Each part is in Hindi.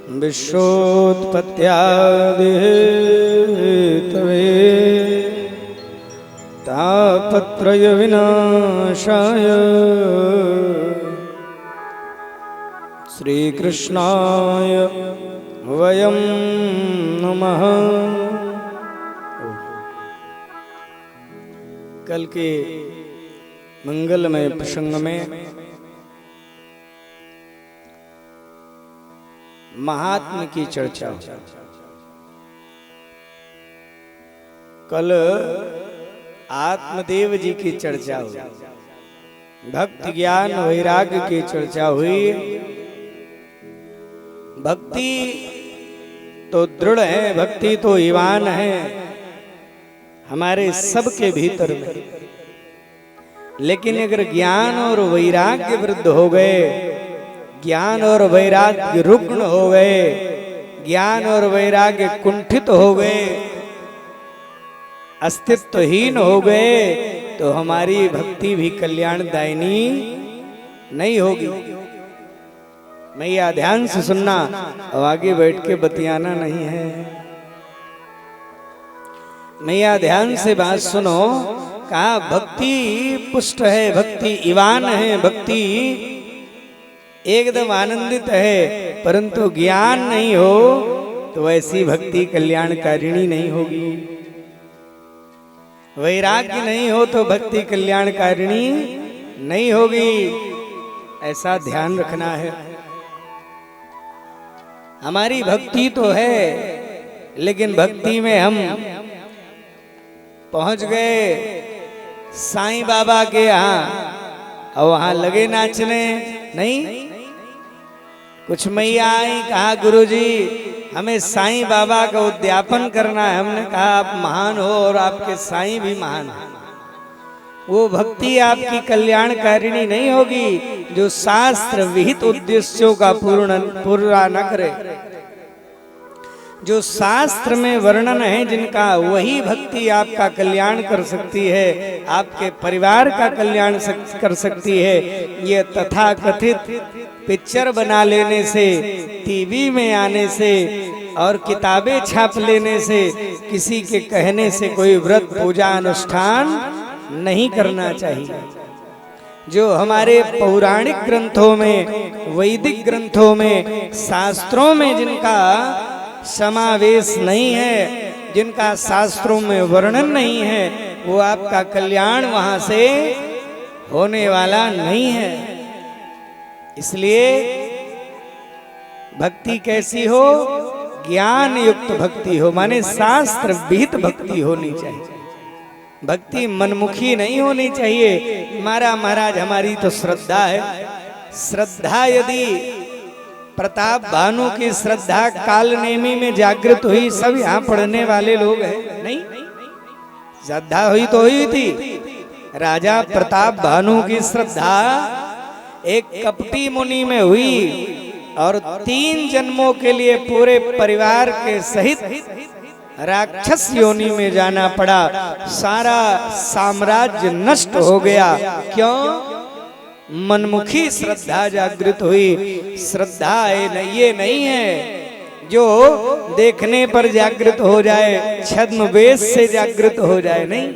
विश्वोत्पत्त्यादिहेतवे तापत्रय विनाशाय श्रीकृष्णाय वयं नमः। कल के मंगलमय प्रसंग में महात्मा की चर्चा। कल आत्मदेव जी की चर्चा हुई, भक्ति ज्ञान वैराग्य की चर्चा हुई। भक्ति तो दृढ़ है, भक्ति तो ईमान है हमारे सबके भीतर में, लेकिन अगर ज्ञान और वैराग्य वृद्ध हो गए, ज्ञान और वैराग्य रुग्ण हो गए, ज्ञान और वैराग्य कुंठित हो गए, अस्तित्वहीन हो गए, तो हमारी भक्ति भी कल्याणदायिनी नहीं होगी। मैया ध्यान से सुनना, अब आगे बैठ के बतियाना नहीं है। मैया ध्यान से बात सुनो। कहा भक्ति पुष्ट है, भक्ति ईवान है, भक्ति एकदम आनंदित है, परंतु ज्ञान नहीं हो तो ऐसी भक्ति कल्याणकारिणी नहीं होगी। वैराग्य नहीं हो तो भक्ति कल्याणकारिणी नहीं होगी। ऐसा ध्यान रखना है। हमारी भक्ति तो है, लेकिन भक्ति में हम पहुंच गए साईं बाबा के यहाँ और वहां लगे नाचने। नहीं, कुछ मैया आई, कहा गुरुजी हमें साईं बाबा का उद्यापन करना है। हमने कहा आप महान हो और आपके साईं भी महान हैं। वो भक्ति आपकी कल्याणकारिणी नहीं होगी जो शास्त्र विहित उद्देश्यों का पूरा न करे। जो शास्त्र में वर्णन है जिनका, वही भक्ति आपका कल्याण कर सकती है, आपके परिवार का कल्याण कर सकती है। ये तथाकथित पिक्चर बना लेने से, टीवी में आने से और किताबें छाप लेने से, किसी के कहने से कोई व्रत पूजा अनुष्ठान नहीं करना चाहिए। जो हमारे पौराणिक ग्रंथों में, वैदिक ग्रंथों में, शास्त्रों में जिनका समावेश नहीं है, जिनका शास्त्रों में वर्णन नहीं है, वो आपका कल्याण वहां से होने वाला नहीं है। इसलिए भक्ति कैसी हो? ज्ञान युक्त भक्ति हो, माने शास्त्र विहित भक्ति होनी चाहिए। भक्ति मनमुखी नहीं होनी चाहिए। महाराज हमारी तो श्रद्धा है। श्रद्धा यदि प्रताप भानु की श्रद्धा कालनेमी में जागृत हुई, सब यहाँ पढ़ने वाले लोग हैं। नहीं, श्रद्धा हुई तो हुई थी। राजा प्रताप भानु की श्रद्धा एक कपटी मुनि में हुई और 3 जन्मों के लिए पूरे परिवार के सहित राक्षस योनि में जाना पड़ा। सारा साम्राज्य नष्ट हो गया। क्यों? मनमुखी श्रद्धा जागृत हुई। श्रद्धा ये नहीं है जो देखने पर जागृत हो जाए, छद्म वेश से जागृत हो जाए, नहीं।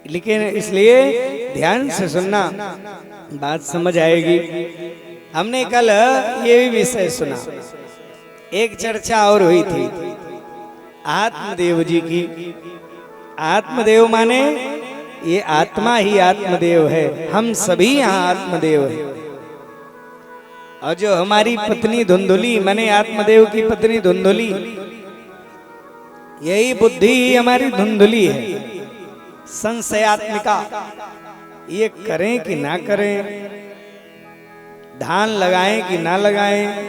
लेकिन इसलिए ध्यान से सुनना, बात समझ आएगी। हमने कल ये भी विषय सुना, एक चर्चा और हुई थी आत्मदेव जी की। आत्मदेव माने ये आत्मा ही आत्मदेव है। हम सभी यहाँ आत्मदेव है। और जो हमारी पत्नी धुंधुली, माने आत्मदेव की पत्नी धुंधुली, यही बुद्धि ही हमारी धुंधुली है, संशयात्मिका। ये करें कि ना करें, धान लगाएं कि ना लगाएं,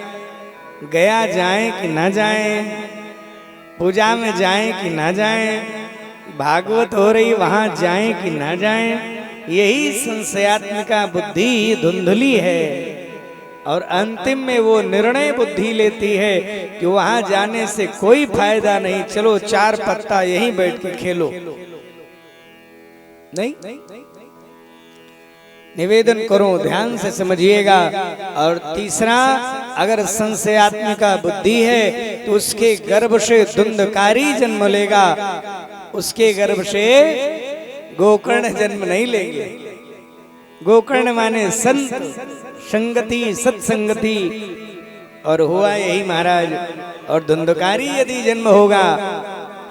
गया जाएं कि ना जाएं, पूजा में जाएं कि ना जाएं, भागवत हो रही वहां जाएं कि ना जाएं, यही संशयात्मिका बुद्धि धुंधली है। और अंतिम में वो निर्णय बुद्धि लेती है कि वहां जाने से कोई फायदा नहीं, चलो 4 पत्ता यहीं बैठ के खेलो। नहीं, निवेदन करूं, ध्यान से समझिएगा। और तीसरा, अगर संशयात्मिका बुद्धि है तो उसके गर्भ से धुंधकारी जन्म लेगा, उसके गर्भ से गोकर्ण जन्म नहीं लेंगे। गोकर्ण माने संत, संगति, सत्संगति, और हुआ यही महाराज। और धुंधकारी यदि जन्म होगा,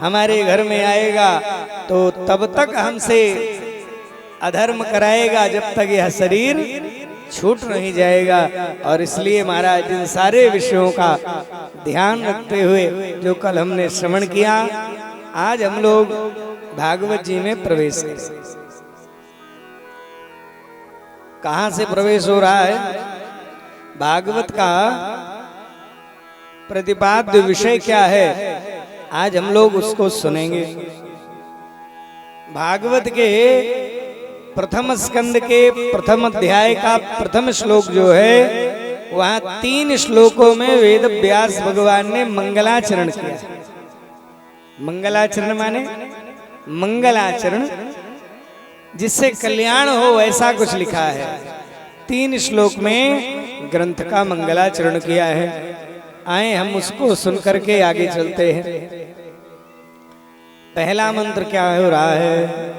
हमारे घर में आएगा तो तब तक हमसे अधर्म कराएगा जब तक यह शरीर छूट नहीं जाएगा। और इसलिए महाराज इन सारे विषयों का ध्यान रखते हुए जो कल हमने श्रवण किया, आज हम लोग भागवत जी में प्रवेश करें। कहां से प्रवेश हो रहा है? भागवत का प्रतिपाद्य विषय क्या है, आज हम लोग उसको सुनेंगे। भागवत के प्रथम स्कंद के प्रथम अध्याय का प्रथम श्लोक जो है, वहां 3 श्लोकों में वेद व्यास भगवान ने मंगलाचरण किया। मंगलाचरण माने मंगलाचरण, जिससे कल्याण हो ऐसा कुछ लिखा है। 3 श्लोक में ग्रंथ का मंगलाचरण किया है। आए हम उसको सुनकर के आगे चलते हैं। पहला मंत्र क्या हो रहा है?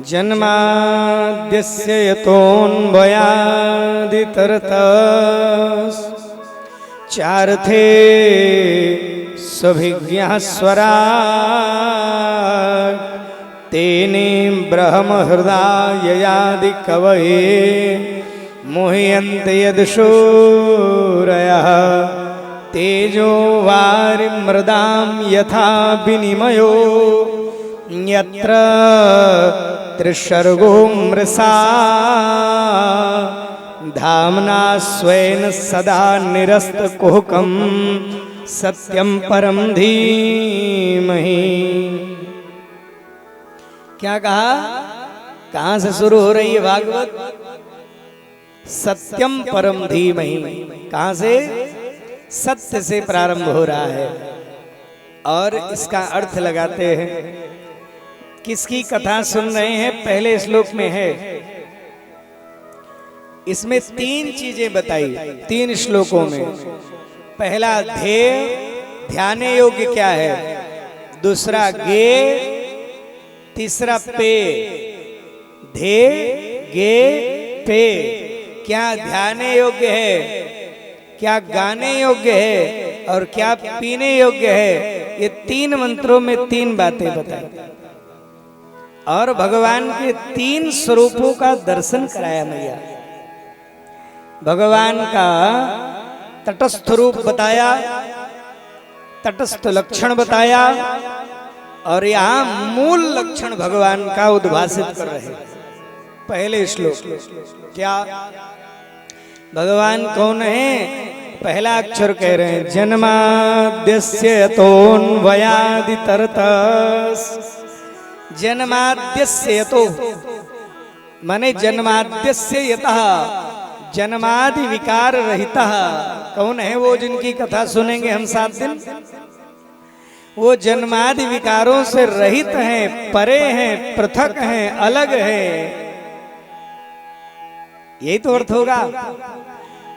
जन्माद्यस्य यतोऽन्वयादितरतश्चार्थे स्वभिज्ञः स्वराट् तेने ब्रह्महृदाययादि कवये मुह्यन्ते यदशूरयः तेजो वारिमृदां यथा विनिमयो यत्र त्रिसर्गो मृषा धाम्ना स्वेन सदा निरस्तकुहकं सत्यं परं धीमहि। क्या कहा? कहां से शुरू हो रही है भागवत? सत्यम परम धीमहि। कहां से? सत्य से प्रारंभ हो रहा है। और इसका अर्थ लगाते हैं। किसकी कथा सुन रहे हैं? पहले श्लोक में है, इसमें 3 चीजें बताई 3 श्लोकों में। पहला ध्येय, ध्यान योग्य क्या है। दूसरा गे, तीसरा पे। ध्येय, गे, पे। क्या ध्यान योग्य है, क्या गाने योग्य है, और क्या पीने योग्य है। ये 3 मंत्रों में 3 बातें बताई और भगवान के 3 स्वरूपों का दर्शन कराया मैया। भगवान का तटस्थ रूप बताया, तटस्थ लक्षण बताया, और यहाँ मूल लक्षण भगवान का उद्भाषित कर रहे हैं। पहले श्लोक क्या? भगवान कौन है? पहला अक्षर कह रहे हैं, जन्माद्यस्य यतोऽन्वयादितरतस्। जन्माद्यस्य यतो माने जन्माद्यस्य यतः, जन्मादि विकार रहितः। कौन है वो जिनकी कथा सुनेंगे हम 7 दिन? वो जन्मादि विकारों से रहित हैं, परे हैं, पृथक हैं, अलग हैं। यही तो अर्थ होगा।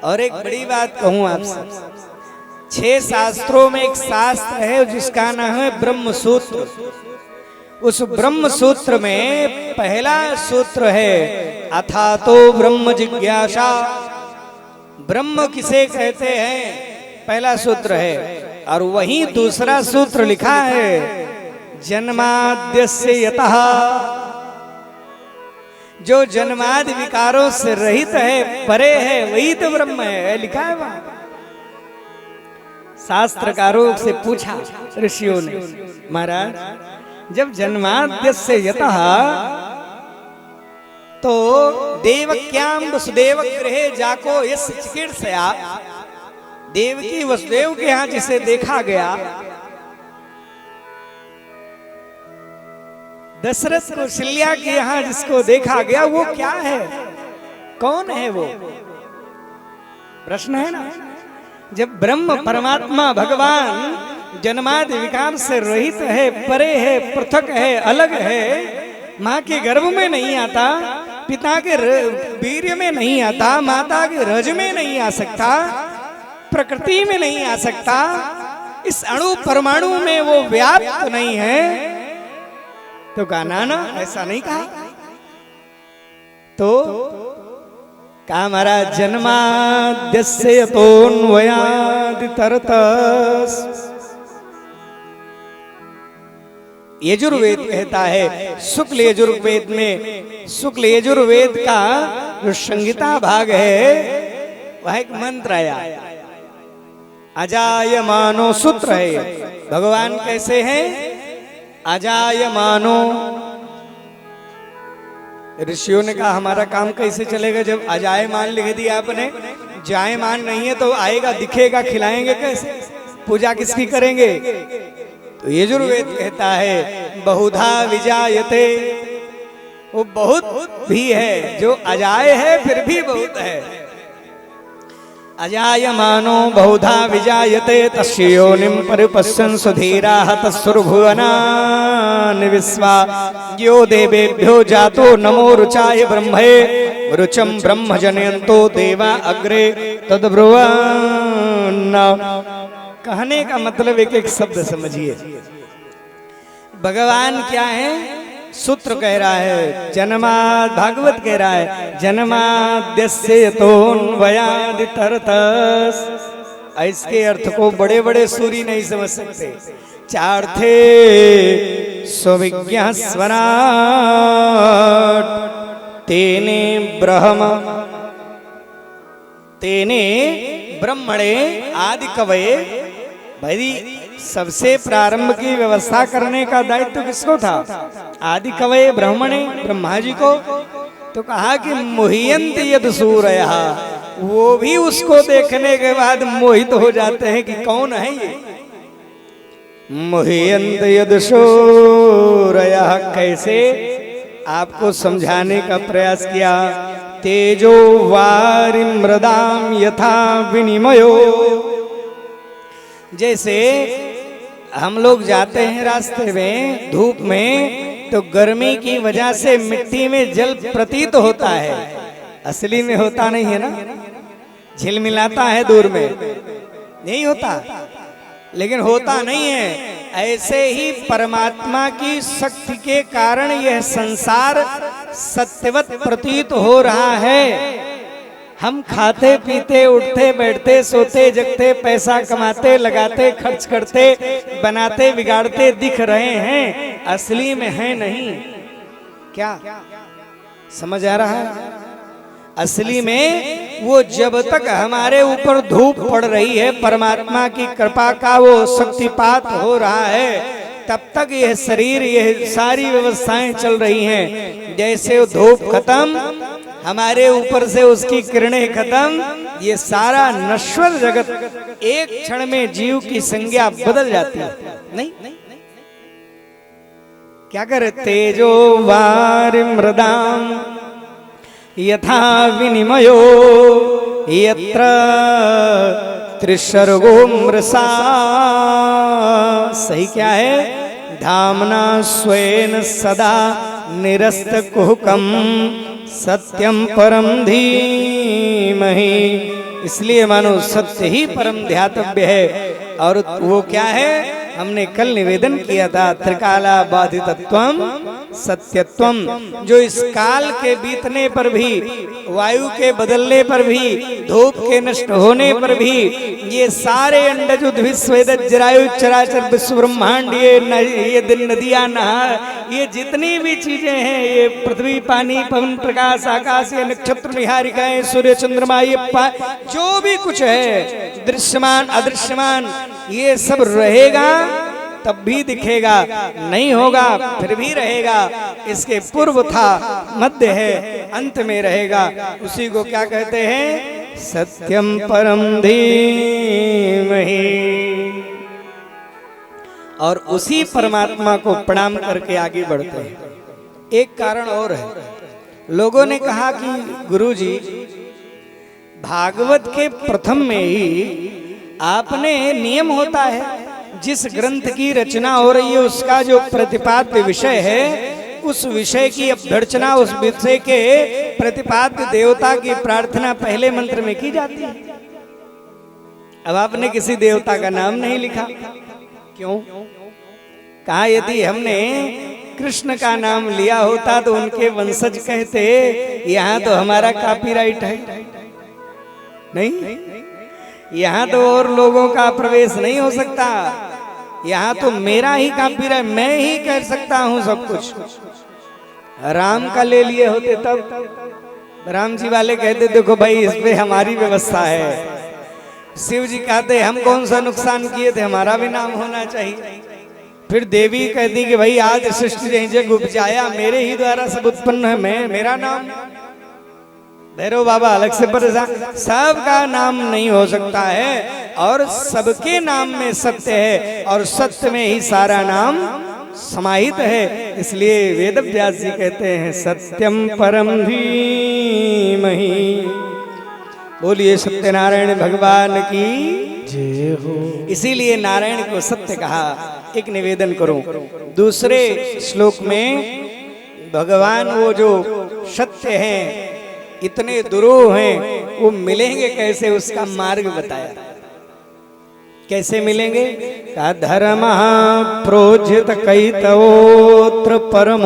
और एक बड़ी बात कहूं आपसे, 6 शास्त्रों में एक शास्त्र है जिसका नाम है ब्रह्म सूत्र। उस ब्रह्म सूत्र में पहला सूत्र है अथातो ब्रह्म जिज्ञासा। ब्रह्म किसे कहते हैं? पहला सूत्र है। और वहीं दूसरा सूत्र लिखा है जन्माद्यस्य यतः। जो जन्मादि विकारों से रहित है, परे है, वही तो ब्रह्म है, लिखा है वहां। शास्त्रकारों से पूछा ऋषियों ने, महाराज जब जन्माद्यस्य यतः तो देवक्याम वसुदेव गृहे जाको यस्य चिकीर्षया। देवकी वसुदेव के यहाँ जिसे देखा गया, दशरथ कौशल्या के यहाँ जिसको देखा गया, वो क्या है? कौन है वो? प्रश्न है ना। जब ब्रह्म परमात्मा भगवान जन्मादि विकार से रहित है, परे है, पृथक है, अलग है, माँ के गर्भ में नहीं आता, पिता के वीर्य में नहीं आता, माता के रज में नहीं आ सकता, प्रकृति में नहीं आ सकता, इस अणु परमाणु में वो व्याप्त नहीं है, तो कहा ना ऐसा नहीं कहा। तो कहा महाराज जन्माद्यस्य यतोऽन्वयादितरतस्, यजुर्वेद कहता है, शुक्ल यजुर्वेद में, शुक्ल यजुर्वेद का जो संहिता भाग है वह एक मंत्र आया, अजायमानो सूत्र है। भगवान कैसे हैं? अजायमानो। ऋषियों ने कहा हमारा काम कैसे चलेगा जब अजायमान लिख दिया आपने, जायमान नहीं है तो आएगा, दिखेगा, खिलाएंगे कैसे, पूजा किसकी करेंगे? तो यजुर्वेद कहता है बहुधा विजायते, वो बहुत भी है, जो अजाय है फिर भी बहुत है। अजायमानो बहुधा विजायते तस्य योनिं परिपश्यन् सुधीराः तस्सुर्भुवनानि विश्वा यो देवेभ्यो जातो नमो रुचाय ब्रह्मणे रुचं ब्रह्म जनयन्तो देवा अग्रे तद्ब्रुवन्। कहने का मतलब एक एक शब्द समझिए। भगवान क्या है? सूत्र कह रहा है, जन्माद, भागवत कह रहा है जन्माद्यस्य यतोऽन्वयादितरतस्। इसके अर्थ को बड़े बड़े सूरी नहीं समझ सकते। चार थे सुविज्ञः स्वराट् तेने ब्रह्मणे आदि कवये। भाई सबसे प्रारंभ की व्यवस्था करने का दायित्व किसको था? आदि कवये ब्रह्मणे, ब्रह्मा जी को। तो कहा कि मोहियंत यद सूरयः, वो भी उसको देखने के बाद मोहित हो जाते हैं कि कौन है ये। मोहियंत यद सूरयः कैसे? आपको समझाने का प्रयास किया। तेजो वारि मृदाम यथा विनिमयो, जैसे हम लोग जाते हैं रास्ते में धूप में, तो गर्मी की वजह से मिट्टी में जल प्रतीत होता है, असली में होता नहीं है ना, झिलमिलाता है दूर में, नहीं होता, लेकिन होता नहीं है। ऐसे ही परमात्मा की शक्ति के कारण यह संसार सत्यवत प्रतीत हो रहा है। हम खाते पीते उठते बैठते सोते जगते पैसा कमाते लगाते खर्च करते बनाते बिगाड़ते दिख रहे हैं, असली में है नहीं। क्या समझ आ रहा है? असली में वो जब तक हमारे ऊपर धूप पड़ रही है, परमात्मा की कृपा का वो शक्तिपात हो रहा है, तब तक यह शरीर, यह सारी व्यवस्थाएं चल रही हैं। जैसे वो धूप खत्म, हमारे ऊपर से उसकी किरणें खत्म, ये सारा नश्वर जगत एक क्षण में जीव की संज्ञा बदल जाती है। नहीं क्या करे? तेजो वारि मृदाम यथा विनिमयो यत्र त्रिसर्गो मृषा। सही क्या है? धामना स्वेन सदा निरस्तकुहकम् सत्यम परम धीमहि। इसलिए मानो सत्य ही परम ध्यातव्य है। और वो क्या है? हमने कल निवेदन किया था, त्रिकाला बाधितत्वम सत्यत्वम। जो इस काल के बीतने पर भी, वायु के बदलने पर भी, धूप के नष्ट होने पर भी, ये सारे अंडज उद्भिद स्वेदज जरायु चराचर विश्व ब्रह्मांड, ये दिन नदियां नहा, ये जितनी भी चीजें हैं, ये पृथ्वी पानी पवन प्रकाश आकाश, ये नक्षत्र निहारिकाएं सूर्य चंद्रमा, ये जो भी कुछ है दृश्यमान अदृश्यमान, ये सब रहेगा तब भी दिखेगा, नहीं होगा फिर भी रहेगा। इसके पूर्व था, मध्य है, अंत में रहेगा। उसी को क्या कहते हैं? सत्यम परम धीमहि। और उसी परमात्मा को प्रणाम करके आगे बढ़ते हैं। एक कारण और है, लोगों ने कहा कि गुरुजी भागवत के प्रथम में ही आपने नियम होता है, जिस ग्रंथ की रचना हो रही है उसका जो प्रतिपाद्य विषय है उस विषय की अभ्यर्चना, उस विषय के प्रतिपाद्य देवता की प्रार्थना पहले मंत्र में की जाती है। अब आपने किसी देवता का नाम नहीं लिखा, क्यों? कहा यदि हमने कृष्ण का नाम लिया होता तो उनके वंशज कहते यहाँ तो हमारा कॉपीराइट है, नहीं, यहाँ तो और लोगों का प्रवेश नहीं हो सकता, यहाँ तो मेरा ही कॉपीराइट, मैं ही कर सकता हूँ सब कुछ। राम का ले लिए होते तब राम जी वाले कहते देखो भाई इस पे हमारी व्यवस्था है। शिव जी कहते हम कौन सा नुकसान किए थे, हमारा भी नाम होना चाहिए। फिर देवी कहती कि भाई आज सृष्टि जैसे उपजाया मेरे ही द्वारा सब उत्पन्न है, मैं मेरा नाम। भैरव बाबा अलग से परेशान, सबका नाम नहीं हो सकता है और सबके नाम में सत्य है और सत्य में ही सारा नाम समाहित है। इसलिए वेद व्यास जी कहते हैं सत्यम परम धीमहि। बोलिए सत्यनारायण भगवान की जय हो। इसीलिए नारायण को सत्य कहा। एक निवेदन करूं, दूसरे श्लोक में भगवान वो जो सत्य हैं, इतने दुरूह हैं, वो मिलेंगे कैसे, उसका मार्ग बताया। कैसे मिलेंगे? धर्म प्रोजित कैतवोत्र परम